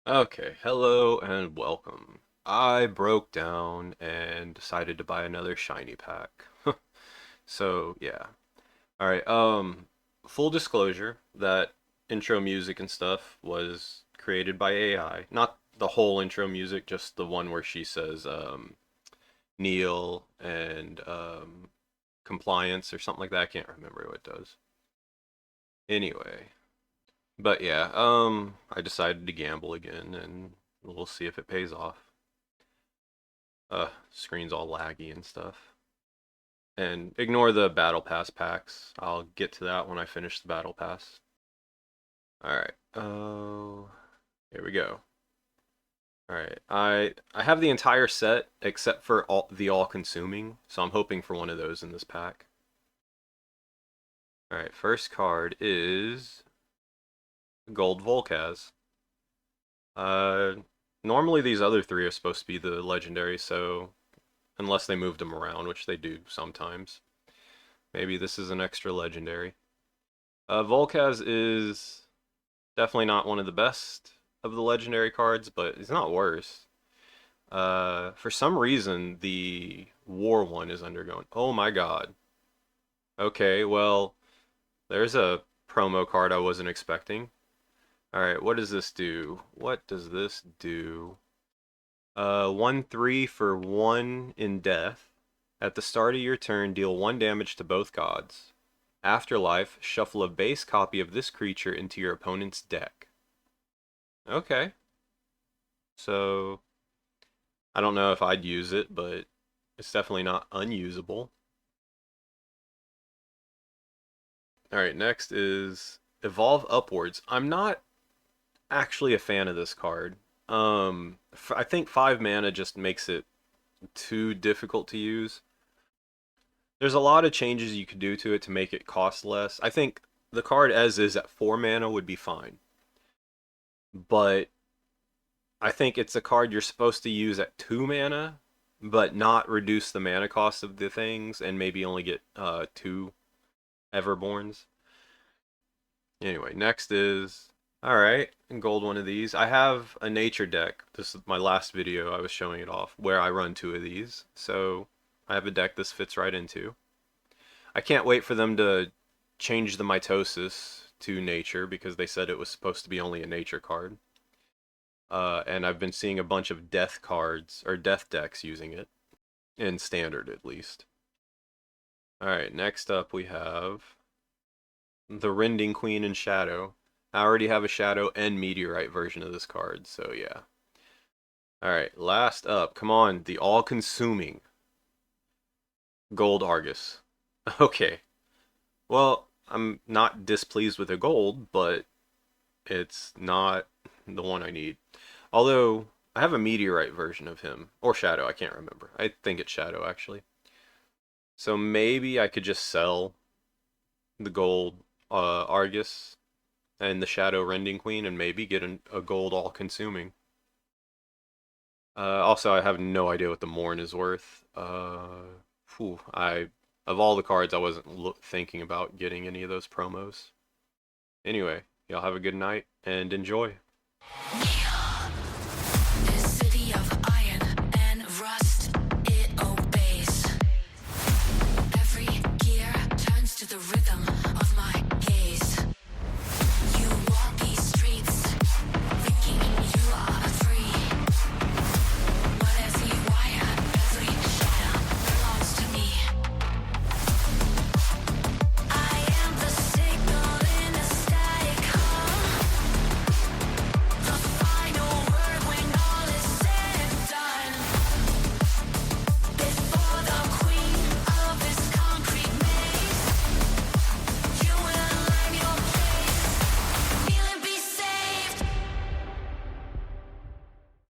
Okay, hello and welcome. I broke down and decided to buy another shiny pack. So, yeah. All right, full disclosure that intro music and stuff was created by AI. Not the whole intro music, just the one where she says kneel and compliance or something like that. I can't remember what it does. Anyway, but yeah, I decided to gamble again and we'll see if it pays off. Screen's all laggy and stuff. And ignore the battle pass packs. I'll get to that when I finish the battle pass. Alright. Oh, here we go. Alright. I have the entire set except for the all consuming, so I'm hoping for one of those in this pack. Alright, first card is Gold Volcaz. Uh Normally these other three are supposed to be the legendary, so unless they moved them around, which they do sometimes. Maybe this is an extra legendary. Volcaz is definitely not one of the best of the legendary cards, but it's not worse. For some reason, the war one is undergoing. Oh my god. Okay, well, there's a promo card I wasn't expecting. Alright, what does this do? What does this do? 1/3 for 1 in death. At the start of your turn, deal 1 damage to both gods. Afterlife, shuffle a base copy of this creature into your opponent's deck. Okay. So, I don't know if I'd use it, but it's definitely not unusable. Alright, next is Evolve Upwards. I'm not actually a fan of this card. I think 5 mana just makes it too difficult to use. There's a lot of changes you could do to it to make it cost less. I think the card as is at 4 mana would be fine. But I think it's a card you're supposed to use at 2 mana, but not reduce the mana cost of the things and maybe only get 2 Everborns. Anyway, next is alright, gold one of these. I have a nature deck. This is my last video, I was showing it off, where I run 2 of these. So I have a deck this fits right into. I can't wait for them to change the mitosis to nature because they said it was supposed to be only a nature card. And I've been seeing a bunch of death cards or death decks using it in standard at least. All right, next up we have the Rending Queen in Shadow. I already have a Shadow and Meteorite version of this card, so yeah. All right, last up, come on, the all-consuming Gold Argus. Okay, well, I'm not displeased with the gold, but it's not the one I need. Although, I have a Meteorite version of him, or Shadow, I can't remember. I think it's Shadow, actually. So maybe I could just sell the gold Argus and the Shadow Rending Queen and maybe get a gold all-consuming. Also, I have no idea what the Morn is worth. Of all the cards, I wasn't thinking about getting any of those promos. Anyway, y'all have a good night and enjoy.